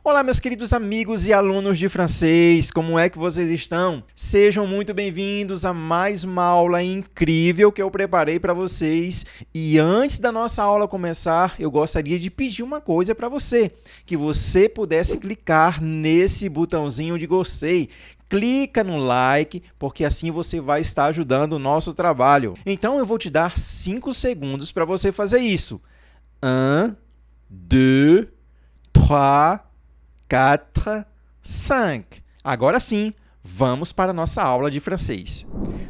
Olá, meus queridos amigos e alunos de francês, como é que vocês estão? Sejam muito bem-vindos a mais uma aula incrível que eu preparei para vocês. E antes da nossa aula começar, eu gostaria de pedir uma coisa para você, que você pudesse clicar nesse botãozinho de gostei. Clica no like, porque assim você vai estar ajudando o nosso trabalho. Então, eu vou te dar 5 segundos para você fazer isso. 1, 2, 3, 4, 5. Agora sim, vamos para a nossa aula de francês.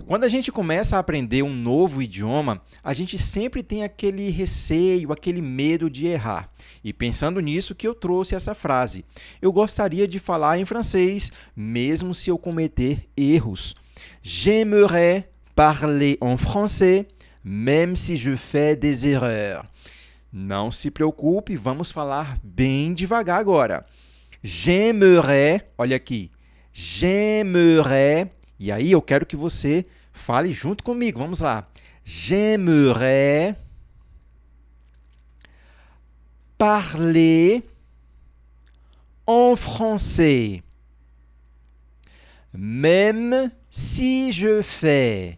Quando a gente começa a aprender um novo idioma, a gente sempre tem aquele receio, aquele medo de errar. E pensando nisso que eu trouxe essa frase. Eu gostaria de falar em francês, mesmo se eu cometer erros. J'aimerais parler en français, même si je fais des erreurs. Não se preocupe, vamos falar bem devagar agora. J'aimerais, olha aqui, j'aimerais, e aí eu quero que você fale junto comigo, vamos lá. J'aimerais parler en français, même si je fais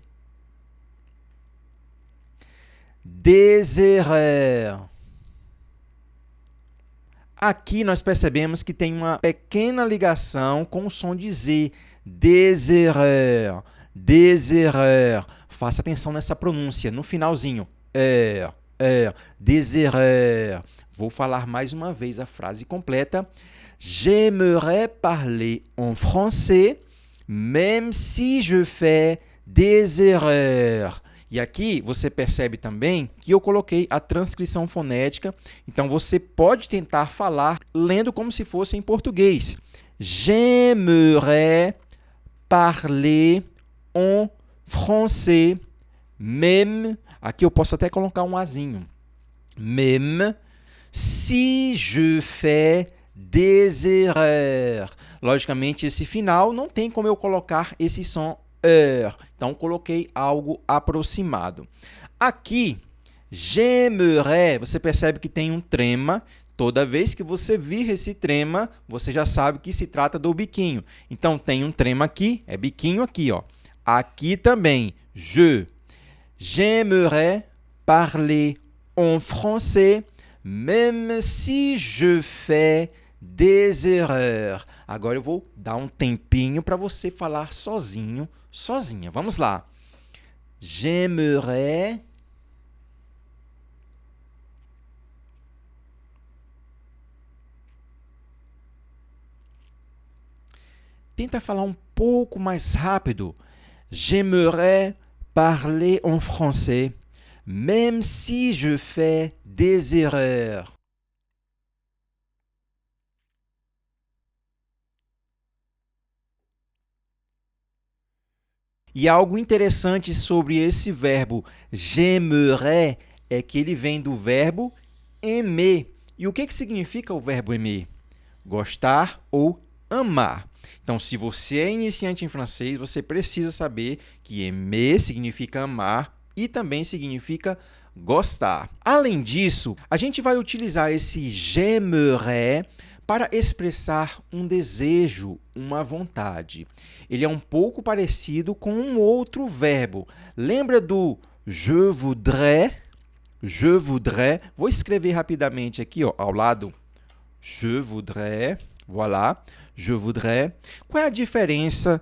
des erreurs. Aqui nós percebemos que tem uma pequena ligação com o som de Z. Des erreurs, des erreurs. Faça atenção nessa pronúncia, no finalzinho. Des erreurs. Vou falar mais uma vez a frase completa. J'aimerais parler en français, même si je fais des erreurs. E aqui você percebe também que eu coloquei a transcrição fonética, então você pode tentar falar lendo como se fosse em português. J'aimerais parler en français, même, aqui eu posso até colocar um azinho, même si je fais des erreurs. Logicamente, esse final não tem como eu colocar esse som então, coloquei algo aproximado. Aqui, j'aimerais, você percebe que tem um trema. Toda vez que você vir esse trema, você já sabe que se trata do biquinho. Então, tem um trema aqui, é biquinho aqui, ó. Aqui também, j'aimerais parler en français, même si je fais des erreurs. Agora eu vou dar um tempinho para você falar sozinho, sozinha. Vamos lá. J'aimerais Tenta falar um pouco mais rápido. J'aimerais parler en français, même si je fais des erreurs. E algo interessante sobre esse verbo j'aimerais é que ele vem do verbo aimer. E o que significa o verbo aimer? Gostar ou amar. Então, se você é iniciante em francês, você precisa saber que aimer significa amar e também significa gostar. Além disso, a gente vai utilizar esse j'aimerais para expressar um desejo, uma vontade. Ele é um pouco parecido com um outro verbo. Lembra do je voudrais? Je voudrais. Vou escrever rapidamente aqui, ó, ao lado. Je voudrais. Voilà. Je voudrais. Qual é a diferença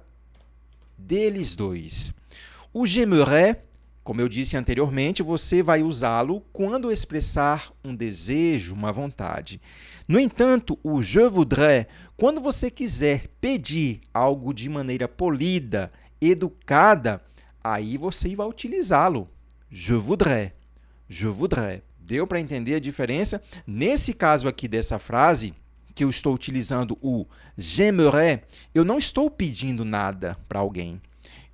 deles dois? O j'aimerais, como eu disse anteriormente, você vai usá-lo quando expressar um desejo, uma vontade. No entanto, o je voudrais, quando você quiser pedir algo de maneira polida, educada, aí você vai utilizá-lo. Je voudrais. Je voudrais. Deu para entender a diferença? Nesse caso aqui dessa frase, que eu estou utilizando o j'aimerais, eu não estou pedindo nada para alguém.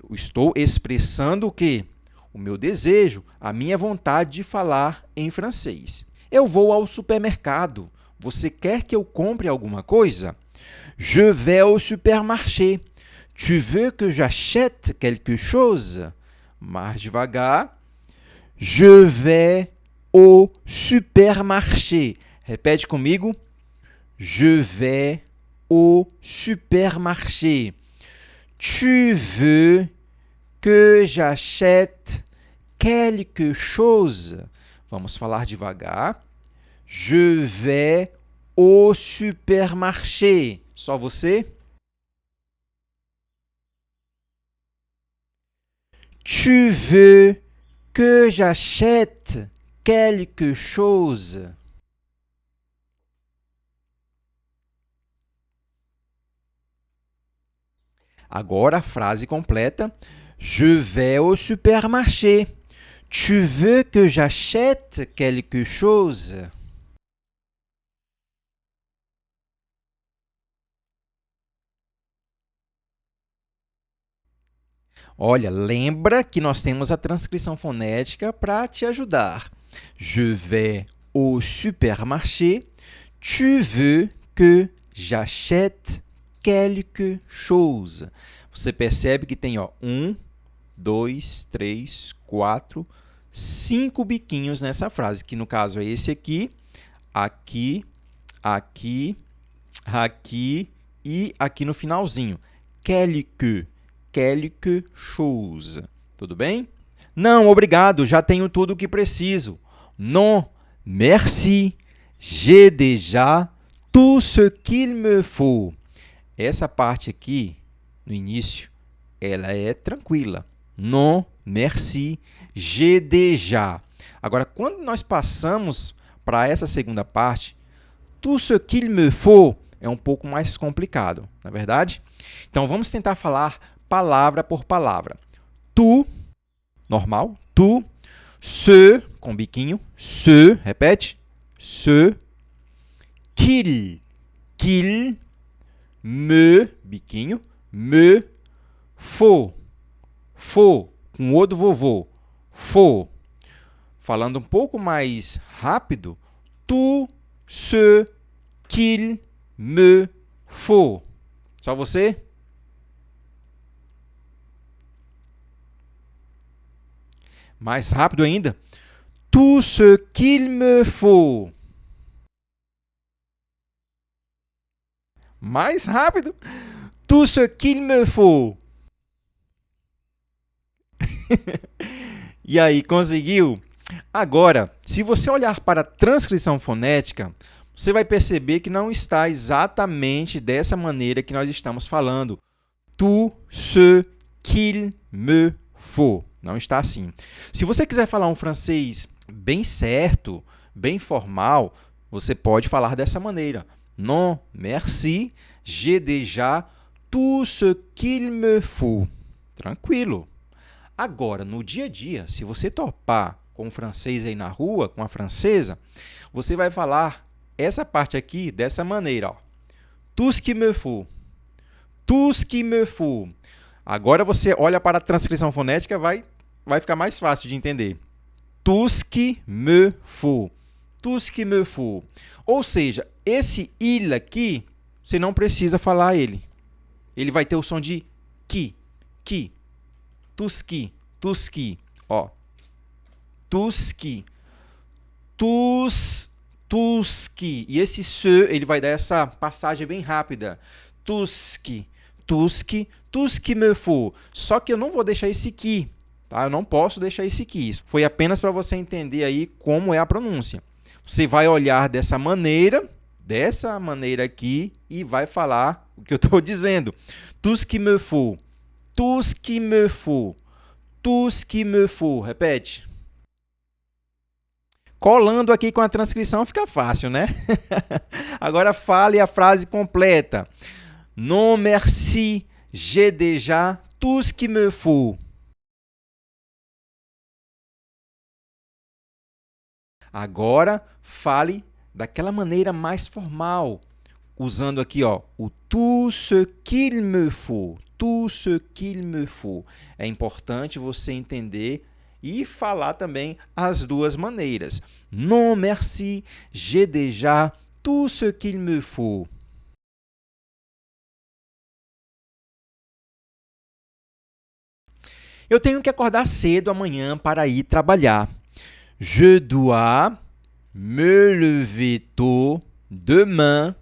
Eu estou expressando o quê? O meu desejo, a minha vontade de falar em francês. Eu vou ao supermercado. Você quer que eu compre alguma coisa? Je vais au supermarché. Tu veux que j'achète quelque chose? Mais devagar. Je vais au supermarché. Repete comigo. Je vais au supermarché. Tu veux que j'achète quelque chose? Vamos falar devagar. Je vais au supermarché. Só você? Tu veux que j'achète quelque chose? Agora a frase completa. Je vais au supermarché. Tu veux que j'achète quelque chose? Olha, lembra que nós temos a transcrição fonética para te ajudar. Je vais au supermarché. Tu veux que j'achète quelque chose? Você percebe que tem 2, 3, 4, 5 biquinhos nessa frase, que no caso é esse aqui, aqui, aqui, aqui e aqui no finalzinho. Quelque chose. Tudo bem? Não, obrigado, já tenho tudo o que preciso. Non, merci, j'ai déjà tout ce qu'il me faut. Essa parte aqui, no início, ela é tranquila. Non, merci, j'ai déjà. Agora, quando nós passamos para essa segunda parte, tout ce qu'il me faut é um pouco mais complicado, não é verdade? Então, vamos tentar falar palavra por palavra. Tu, normal, tu, ce, com biquinho, ce, repete, ce, qu'il, me, biquinho, me, faut, com o do vovô, faut. Falando um pouco mais rápido, tout ce qu'il me faut. Só você? Mais rápido ainda. Tout ce qu'il me faut. Mais rápido. Tout ce qu'il me faut. E aí, conseguiu? Agora, se você olhar para a transcrição fonética, você vai perceber que não está exatamente dessa maneira que nós estamos falando. Tout ce qu'il me faut. Não está assim. Se você quiser falar um francês bem certo, bem formal, você pode falar dessa maneira. Non, merci, j'ai déjà tout ce qu'il me faut. Tranquilo. Agora, no dia a dia, se você topar com o francês aí na rua, com a francesa, você vai falar essa parte aqui dessa maneira. Ó. Tout ce qu'il me faut. Tout ce qu'il me faut. Agora você olha para a transcrição fonética, vai ficar mais fácil de entender. Tout ce qui me faut. Tout ce qui me faut. Ou seja, esse il aqui, você não precisa falar ele. Ele vai ter o som de qui. Tout ce qui. Ó. Tout ce qui. Tout ce qui. E esse se, ele vai dar essa passagem bem rápida. Tout ce qui me faut. Só que eu não vou deixar esse qui. Tá? Eu não posso deixar esse qui. Foi apenas para você entender aí como é a pronúncia. Você vai olhar dessa maneira aqui, e vai falar o que eu estou dizendo. Tout ce qui me faut. Tout ce qui me faut. Tout ce qui me faut. Repete. Colando aqui com a transcrição fica fácil, né? Agora fale a frase completa. Non, merci, j'ai déjà tout ce qu'il me faut. Agora, fale daquela maneira mais formal, usando aqui o tout ce qu'il me faut. Tout ce qu'il me faut. É importante você entender e falar também as duas maneiras. Non, merci, j'ai déjà tout ce qu'il me faut. Eu tenho que acordar cedo amanhã para ir trabalhar. Je dois me lever tôt demain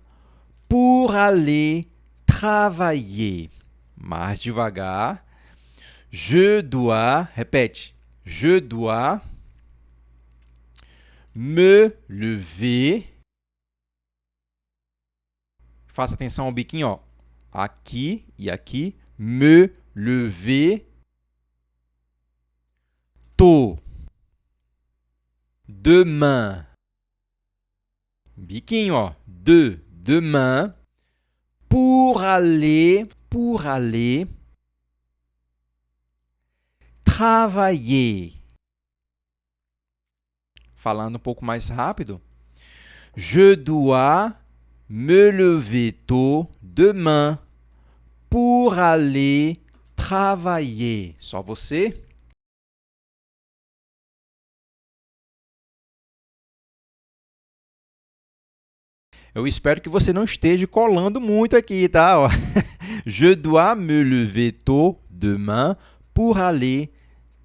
pour aller travailler. Mais devagar. Je dois, répète, je dois me lever. Faça atenção ao biquinho, ó. Aqui e aqui. Me lever tôt. Demain. Biquinho, ó. Demain. Pour aller travailler. Falando um pouco mais rápido. Je dois me lever tôt demain pour aller travailler. Só você? Eu espero que você não esteja colando muito aqui, tá? Je dois me lever tôt demain pour aller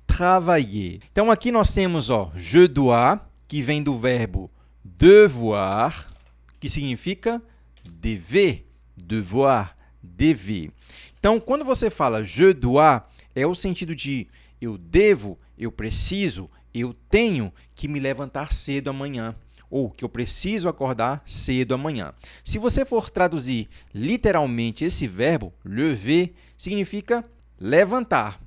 travailler. Então, aqui nós temos, ó, je dois, que vem do verbo devoir, que significa dever, devoir, dever. Então, quando você fala je dois, é o sentido de eu devo, eu preciso, eu tenho que me levantar cedo amanhã, ou que eu preciso acordar cedo amanhã. Se você for traduzir literalmente esse verbo, lever, significa levantar.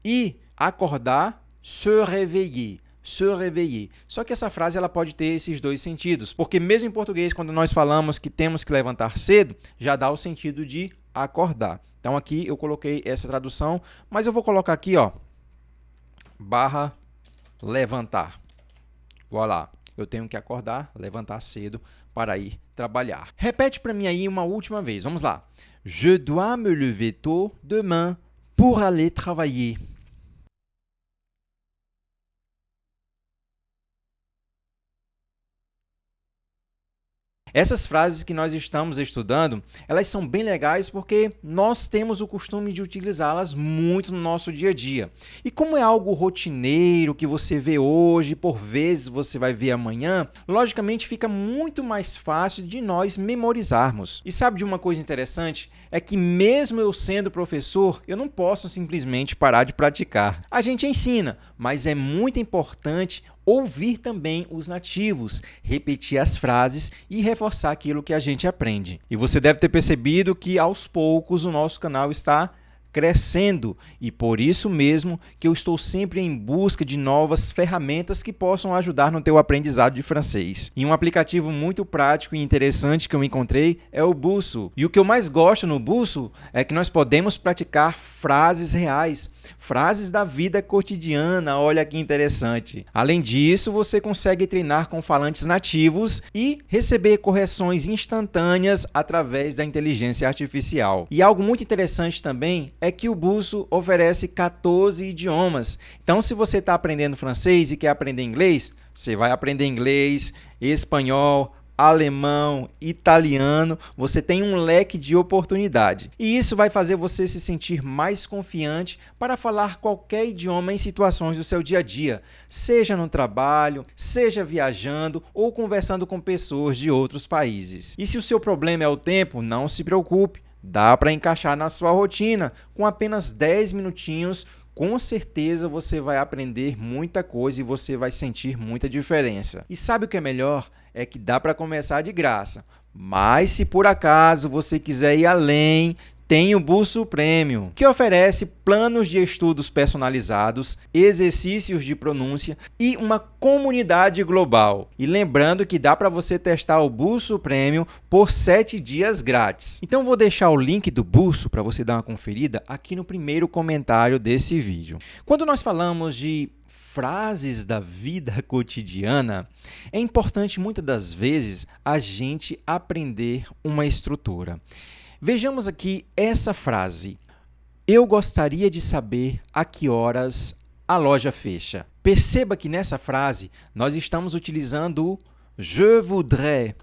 E acordar, se réveiller. Se réveiller. Só que essa frase ela pode ter esses dois sentidos, porque mesmo em português, quando nós falamos que temos que levantar cedo, já dá o sentido de acordar. Então, aqui eu coloquei essa tradução, mas eu vou colocar aqui, ó, barra levantar. Voilà. Eu tenho que acordar, levantar cedo para ir trabalhar. Repete para mim aí uma última vez. Vamos lá. Je dois me lever tôt demain pour aller travailler. Essas frases que nós estamos estudando, elas são bem legais porque nós temos o costume de utilizá-las muito no nosso dia a dia. E como é algo rotineiro que você vê hoje, por vezes você vai ver amanhã, logicamente fica muito mais fácil de nós memorizarmos. E sabe de uma coisa interessante? É que mesmo eu sendo professor, eu não posso simplesmente parar de praticar. A gente ensina, mas é muito importante ouvir também os nativos, repetir as frases e reforçar aquilo que a gente aprende. E você deve ter percebido que aos poucos o nosso canal está crescendo e por isso mesmo que eu estou sempre em busca de novas ferramentas que possam ajudar no teu aprendizado de francês. E um aplicativo muito prático e interessante que eu encontrei é o Busso. E o que eu mais gosto no Busso é que nós podemos praticar frases reais, frases da vida cotidiana. Olha que interessante. Além disso, você consegue treinar com falantes nativos e receber correções instantâneas através da inteligência artificial. E algo muito interessante também é que o Busso oferece 14 idiomas. Então, se você está aprendendo francês e quer aprender inglês, você vai aprender inglês, espanhol, alemão, italiano, você tem um leque de oportunidade. E isso vai fazer você se sentir mais confiante para falar qualquer idioma em situações do seu dia a dia, seja no trabalho, seja viajando ou conversando com pessoas de outros países. E se o seu problema é o tempo, não se preocupe. Dá para encaixar na sua rotina, com apenas 10 minutinhos, com certeza você vai aprender muita coisa e você vai sentir muita diferença. E sabe o que é melhor? É que dá para começar de graça. Mas se por acaso você quiser ir além, tem o Busso Premium, que oferece planos de estudos personalizados, exercícios de pronúncia e uma comunidade global. E lembrando que dá para você testar o Busso Premium por 7 dias grátis. Então vou deixar o link do Busso para você dar uma conferida aqui no primeiro comentário desse vídeo. Quando nós falamos de frases da vida cotidiana, é importante muitas das vezes a gente aprender uma estrutura. Vejamos aqui essa frase. Eu gostaria de saber a que horas a loja fecha. Perceba que nessa frase nós estamos utilizando o je voudrais.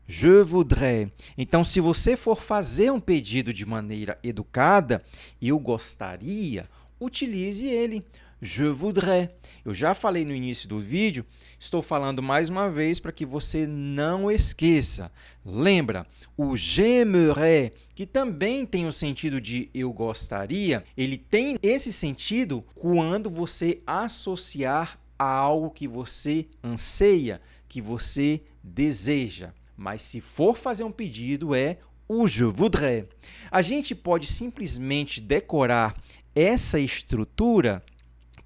Je voudrais. Então, se você for fazer um pedido de maneira educada, eu gostaria, utilize ele. Je voudrais. Eu já falei no início do vídeo, estou falando mais uma vez para que você não esqueça. Lembra, o j'aimerais, que também tem o sentido de eu gostaria, ele tem esse sentido quando você associar a algo que você anseia, que você deseja. Mas se for fazer um pedido, é o je voudrais. A gente pode simplesmente decorar essa estrutura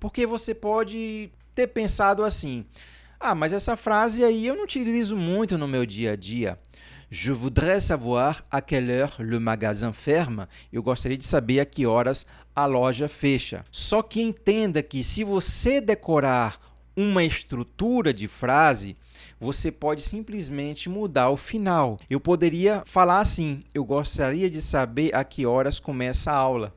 porque você pode ter pensado assim: ah, mas essa frase aí eu não utilizo muito no meu dia a dia. Je voudrais savoir à quelle heure le magasin ferme. Eu gostaria de saber a que horas a loja fecha. Só que entenda que se você decorar uma estrutura de frase, você pode simplesmente mudar o final. Eu poderia falar assim: eu gostaria de saber a que horas começa a aula.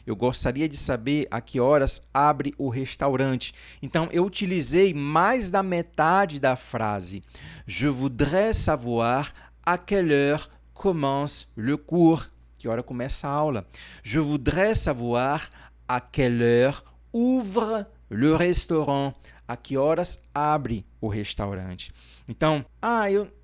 Eu gostaria de saber a que horas abre o restaurante. Então, eu utilizei mais da metade da frase. Je voudrais savoir à quelle heure commence le cours. Que hora começa a aula? Je voudrais savoir à quelle heure ouvre le restaurant. A que horas abre o restaurante? Então,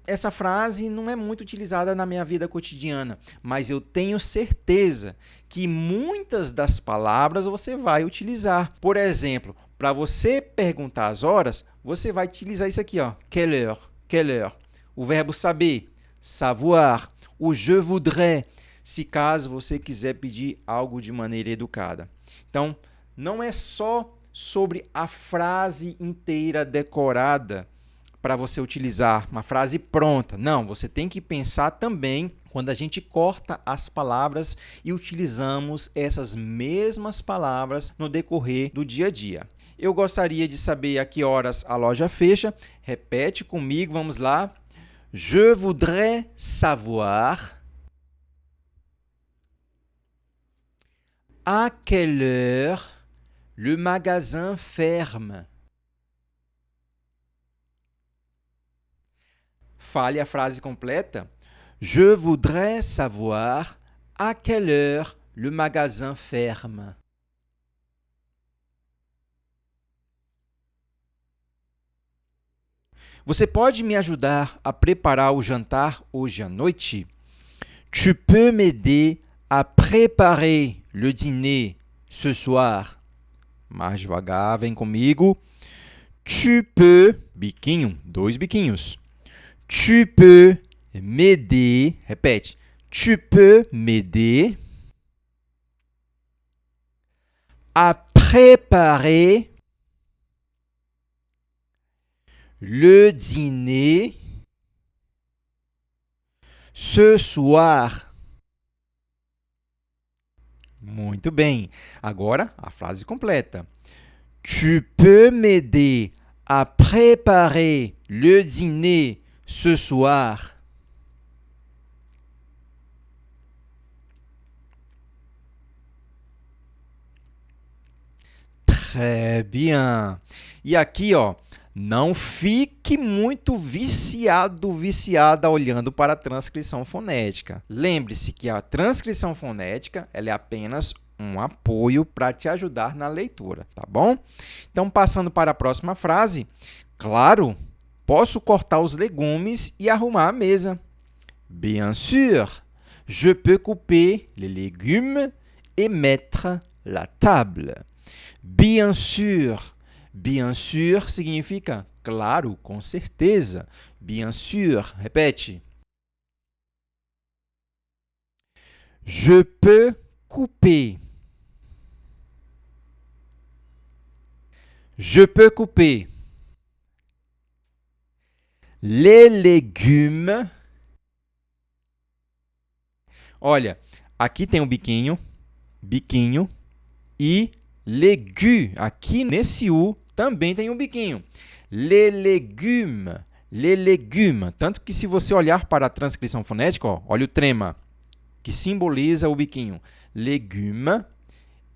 essa frase não é muito utilizada na minha vida cotidiana, mas eu tenho certeza que muitas das palavras você vai utilizar. Por exemplo, para você perguntar as horas, você vai utilizar isso aqui, ó, quelle heure, quelle heure. O verbo saber, savoir. O je voudrais, se caso você quiser pedir algo de maneira educada. Então, não é só sobre a frase inteira decorada para você utilizar, uma frase pronta. Não, você tem que pensar também quando a gente corta as palavras e utilizamos essas mesmas palavras no decorrer do dia a dia. Eu gostaria de saber a que horas a loja fecha. Repete comigo, vamos lá. Je voudrais savoir à quelle heure le magasin ferme. Fale a frase completa. Je voudrais savoir à quelle heure le magasin ferme. Você pode me ajudar a preparar o jantar hoje à noite? Tu peux m'aider à préparer le dîner ce soir? Mais devagar, vem comigo. Tu peux, biquinho, 2 biquinhos. Tu peux m'aider, répète. Tu peux m'aider à préparer le dîner ce soir. Muito bem. Agora, a frase completa. Tu peux m'aider à préparer le dîner ce soir? Très bien. E aqui, ó, não fique muito viciada olhando para a transcrição fonética. Lembre-se que a transcrição fonética ela é apenas um apoio para te ajudar na leitura, tá bom? Então, passando para a próxima frase, claro, posso cortar os legumes e arrumar a mesa. Bien sûr, je peux couper les légumes et mettre la table. Bien sûr significa claro, com certeza. Bien sûr, répète. Je peux couper. Je peux couper les légumes. Olha, aqui tem o biquinho e légumes. Aqui nesse U também tem um biquinho. Les légumes. Tanto que se você olhar para a transcrição fonética, ó, olha o trema, que simboliza o biquinho. Légumes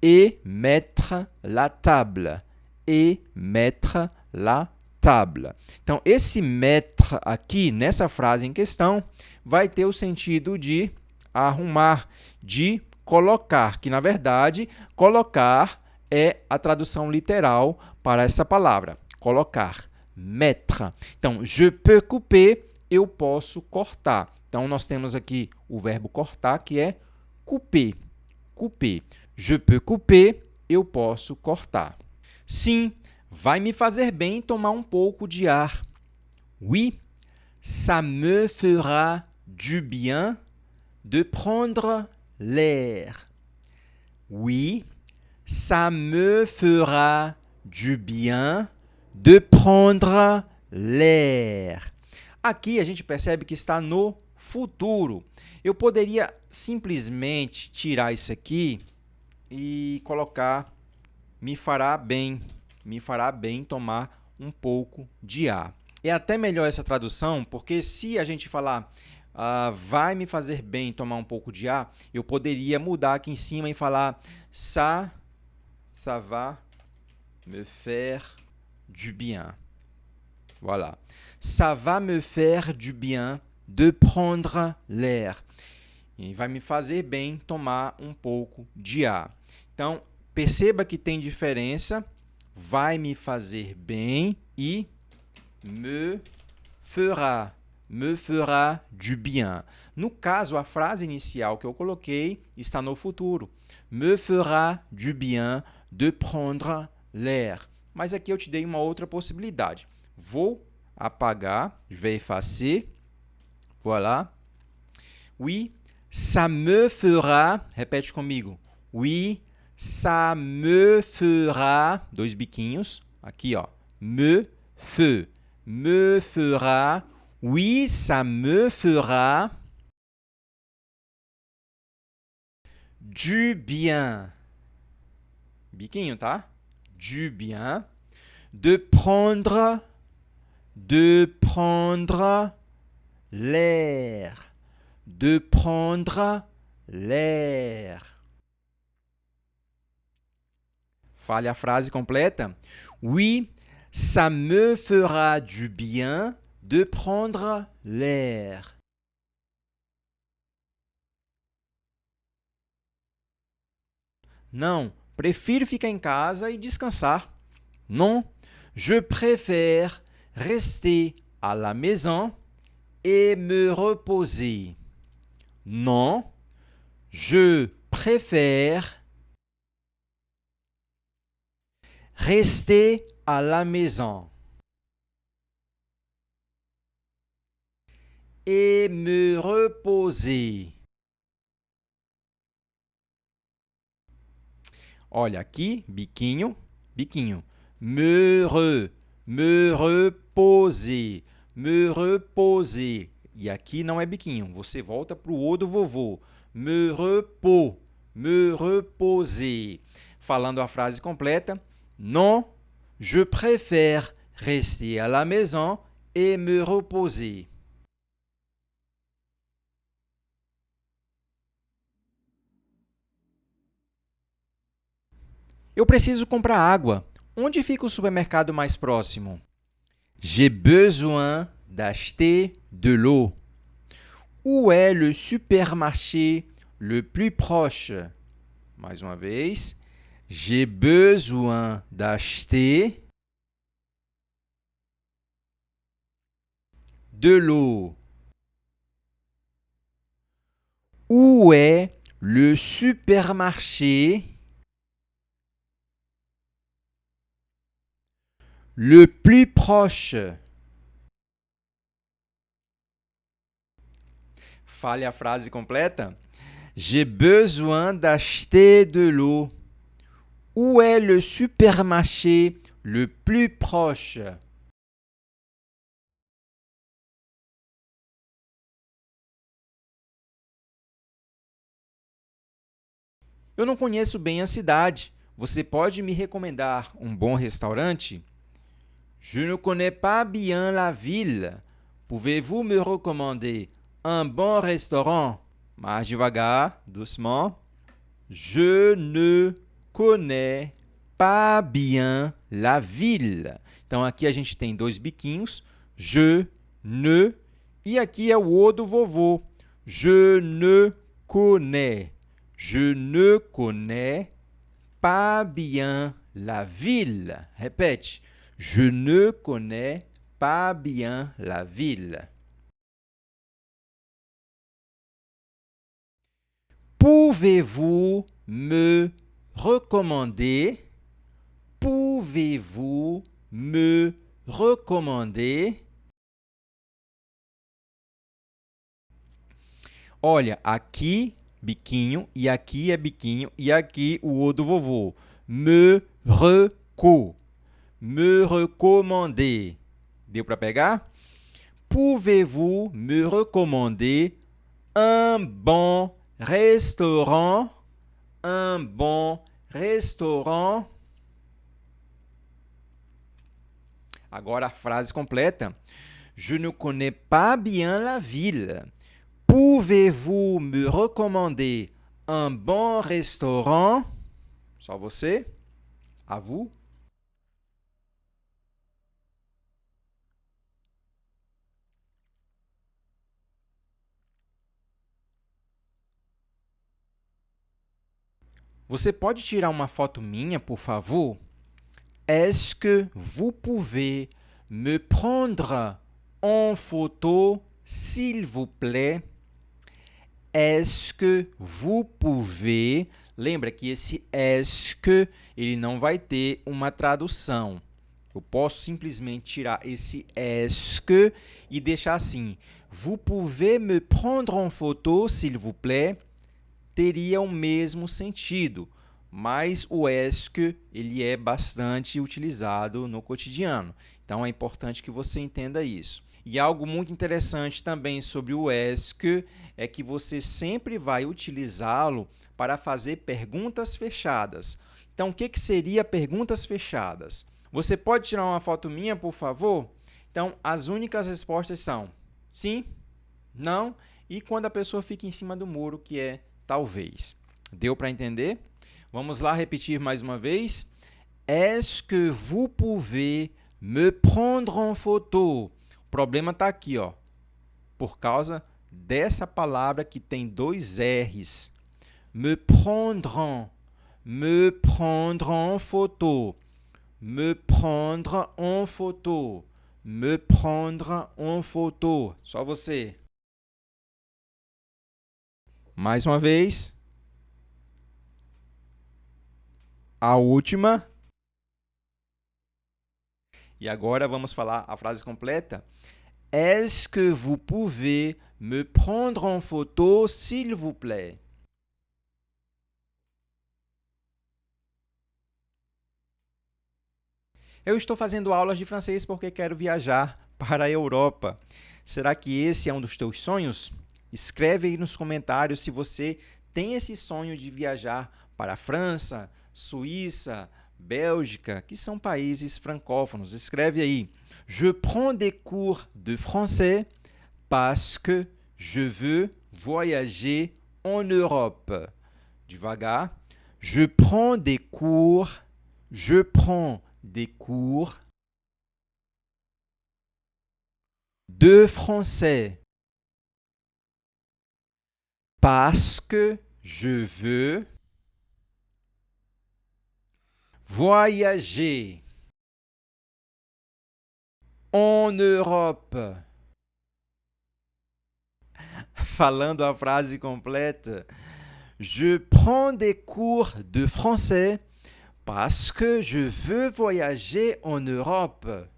et mettre la table. Et mettre la table. Então, esse mettre aqui, nessa frase em questão, vai ter o sentido de arrumar, de colocar, que na verdade, colocar é a tradução literal para essa palavra, colocar, mettre. Então, je peux couper, eu posso cortar. Então, nós temos aqui o verbo cortar, que é couper, couper. Je peux couper, eu posso cortar. Sim, vai me fazer bem tomar um pouco de ar. Oui, ça me fera du bien de prendre l'air. Oui, ça me fera du bien de prendre l'air. Aqui a gente percebe que está no futuro. Eu poderia simplesmente tirar isso aqui e colocar me fará bem tomar um pouco de ar. É até melhor essa tradução, porque se a gente falar vai me fazer bem tomar um pouco de ar, eu poderia mudar aqui em cima e falar ça va me faire du bien. Voilà. Ça va me faire du bien de prendre l'air. E vai me fazer bem tomar um pouco de ar. Então, perceba que tem diferença. Vai me fazer bem e me fera du bien. No caso, a frase inicial que eu coloquei está no futuro. Me fera du bien de prendre l'air. Mas aqui eu te dei uma outra possibilidade. Vou apagar, je vais effacer. Voilà. Oui, ça me fera, repete comigo. Oui, ça me fera, dois biquinhos, aqui ó, me fera, oui, ça me fera du bien, biquinho, tá? Du bien, de prendre l'air, de prendre l'air. Fale a frase completa. Oui, ça me fera du bien de prendre l'air. Não, prefiro ficar em casa e descansar. Non, je préfère rester à la maison et me reposer. Non, je préfère rester à la maison et me reposer. Olha aqui, biquinho, biquinho. Me reposer, me reposer. E aqui não é biquinho, você volta para o O do vovô. Me reposer. Falando a frase completa. Non, je préfère rester à la maison et me reposer. Eu preciso comprar água. Onde fica o supermercado mais próximo? J'ai besoin d'acheter de l'eau. Où est le supermarché le plus proche? Mais uma vez. J'ai besoin d'acheter de l'eau. Où est le supermarché le plus proche? Fale a frase completa. J'ai besoin d'acheter de l'eau. Où est le supermarché le plus proche? Eu não conheço bem a cidade. Você pode me recomendar um bom restaurante? Je ne connais pas bien la ville. Pouvez-vous me recommander un bon restaurant? Mais devagar, doucement. Je ne connais pas bien la ville. Então, aqui a gente tem dois biquinhos. Je, ne. E aqui é o O do vovô. Je ne connais. Je ne connais pas bien la ville. Répète. Je ne connais pas bien la ville. Pouvez-vous me recommander? Pouvez-vous me recommander? Olha, aqui biquinho, e aqui é biquinho, e aqui o O do vovô. Me recommander. Deu para pegar? Pouvez-vous me recommander un bon restaurant? Un bon restaurant? Agora a frase completa. Je ne connais pas bien la ville. Pouvez-vous me recommander un bon restaurant? Só você? À vous? Você pode tirar uma foto minha, por favor? Est-ce que vous pouvez me prendre en photo, s'il vous plaît? Est-ce que vous pouvez... Lembra que esse est-ce que ele não vai ter uma tradução. Eu posso simplesmente tirar esse est-ce que e deixar assim. Vous pouvez me prendre en photo, s'il vous plaît? Teria o mesmo sentido, mas o est-ce que ele é bastante utilizado no cotidiano. Então, é importante que você entenda isso. E algo muito interessante também sobre o est-ce que é que você sempre vai utilizá-lo para fazer perguntas fechadas. Então, o que seria perguntas fechadas? Você pode tirar uma foto minha, por favor? Então, as únicas respostas são sim, não e quando a pessoa fica em cima do muro, que é talvez. Deu para entender? Vamos lá repetir mais uma vez. Est-ce que vous pouvez me prendre en photo? O problema está aqui, ó, por causa dessa palavra que tem dois R's. Me prendre en photo. Me prendre en photo. Me prendre en photo. Só você. Mais uma vez. A última. E agora vamos falar a frase completa. Est-ce que vous pouvez me prendre en photo, s'il vous plaît? Eu estou fazendo aulas de francês porque quero viajar para a Europa. Será que esse é um dos teus sonhos? Escreve aí nos comentários se você tem esse sonho de viajar para a França, Suíça, Bélgica, que são países francófonos. Escreve aí. Je prends des cours de français parce que je veux voyager en Europe. Devagar. Je prends des cours de français parce que je veux voyager en Europe. Falando a frase completa. Je prends des cours de français parce que je veux voyager en Europe.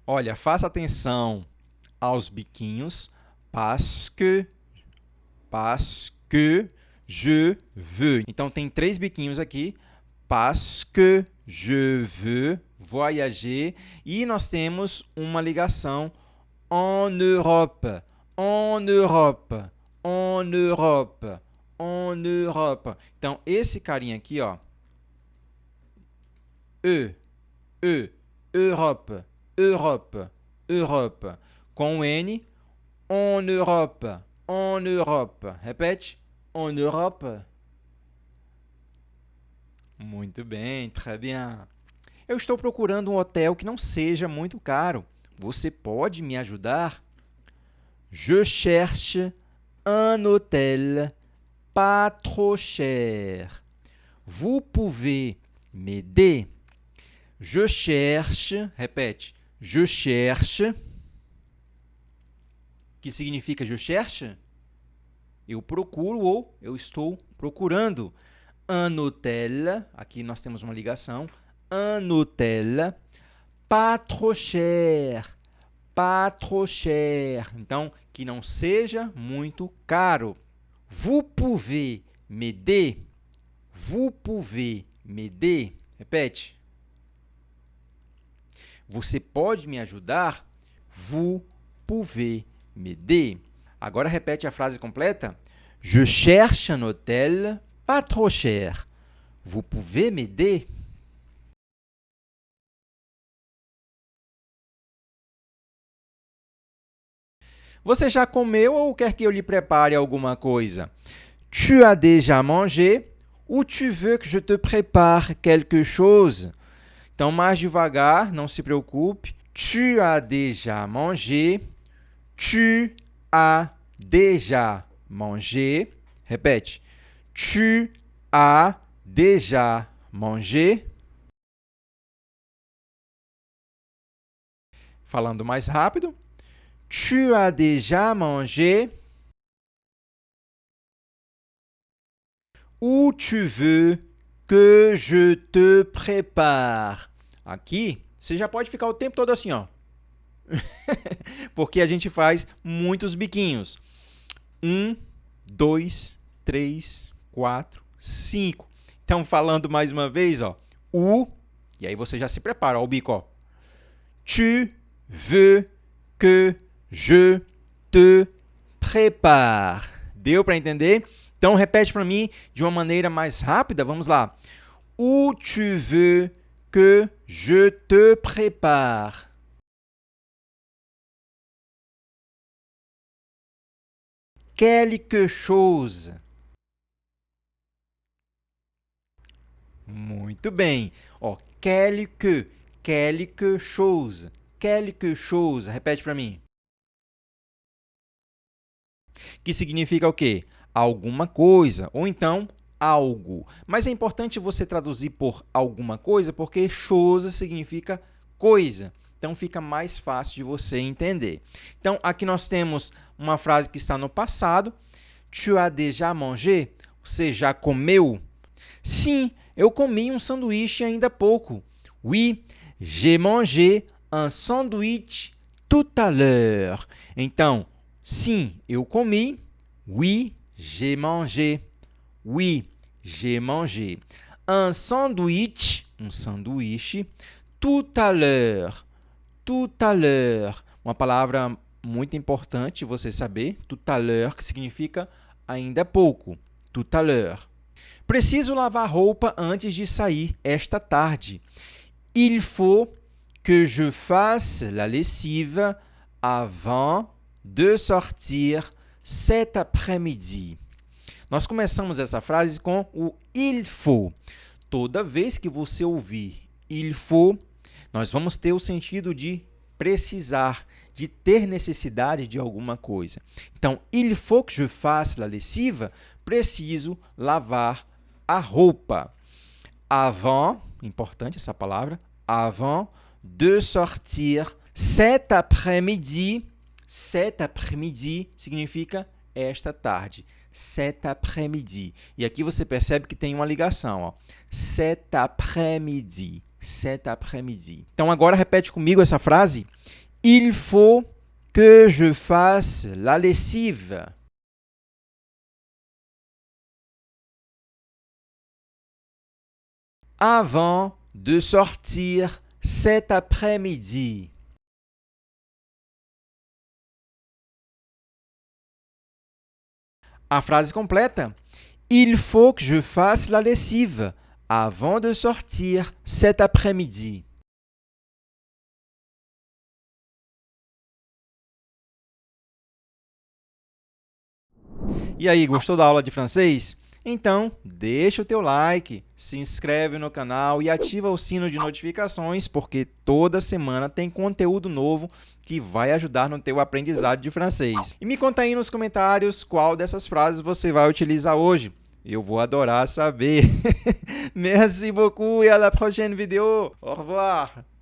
Olha, faça atenção aos biquinhos. Parce que je veux. Então, tem 3 biquinhos aqui. Parce que je veux voyager. E nós temos uma ligação en Europe. En Europe. En Europe. En Europe. Então, esse carinha aqui, ó. Europe. Europe. Europe. Com o N, en Europe. En Europe. Repete. En Europe. Muito bem, très bien. Eu estou procurando um hotel que não seja muito caro. Você pode me ajudar? Je cherche un hôtel pas trop cher. Vous pouvez m'aider? Je cherche, répète, je cherche. Que significa je cherche? Eu procuro ou eu estou procurando. Un hôtel, aqui nós temos uma ligação. Un hôtel pas trop cher. Pas trop cher. Então, que não seja muito caro. Vous pouvez m'aider? Vous pouvez m'aider? Repete. Você pode me ajudar? Vous pouvez m'aider? Agora repete a frase completa. Je cherche un hôtel pas trop cher. Vous pouvez m'aider? Você já comeu ou quer que eu lhe prepare alguma coisa? Tu as déjà mangé ou tu veux que je te prépare quelque chose? Então, mais devagar, não se preocupe. Tu as déjà mangé. Tu as déjà mangé. Répète. Tu as déjà mangé. Falando mais rápido. Tu as déjà mangé? Ou tu veux que je te prépare? Aqui, você já pode ficar o tempo todo assim, ó. Porque a gente faz muitos biquinhos. 1, 2, 3, 4, 5. Então, falando mais uma vez, ó. O, e aí você já se prepara, ó, o bico, ó. Tu veux que je te prépare. Deu para entender? Então, repete para mim de uma maneira mais rápida. Vamos lá. Où tu veux que je te prépare? Quelque chose. Muito bem. Ó, quelque chose. Quelque chose. Repete para mim. Que significa o quê? Alguma coisa, ou então algo. Mas é importante você traduzir por alguma coisa, porque chose significa coisa. Então, fica mais fácil de você entender. Então, aqui nós temos uma frase que está no passado. Tu as déjà mangé? Você já comeu? Sim, eu comi um sanduíche ainda há pouco. Oui, j'ai mangé un sandwich tout à l'heure. Então, sim, eu comi. Oui, j'ai mangé. Oui, j'ai mangé. Un sandwich, um sanduíche. Tout à l'heure. Tout à l'heure. Uma palavra muito importante você saber. Tout à l'heure, que significa ainda há pouco. Tout à l'heure. Preciso lavar roupa antes de sair esta tarde. Il faut que je fasse la lessive avant de sortir cet après-midi. Nós começamos essa frase com o il faut. Toda vez que você ouvir il faut, nós vamos ter o sentido de precisar, de ter necessidade de alguma coisa. Então, il faut que je fasse la lessive, preciso lavar a roupa. Avant, importante essa palavra, avant de sortir cet après-midi. Cet après-midi significa esta tarde. Cet après-midi. E aqui você percebe que tem uma ligação. Ó. Cet après-midi. Cet après-midi. Então, agora repete comigo essa frase. Il faut que je fasse la lessive. Avant de sortir cet après-midi. A frase completa. Il faut que je fasse la lessive avant de sortir cet après-midi. E aí, gostou da aula de francês? Então, deixa o teu like, se inscreve no canal e ativa o sino de notificações, porque toda semana tem conteúdo novo que vai ajudar no teu aprendizado de francês. E me conta aí nos comentários qual dessas frases você vai utilizar hoje. Eu vou adorar saber. Merci beaucoup et à la prochaine vidéo. Au revoir.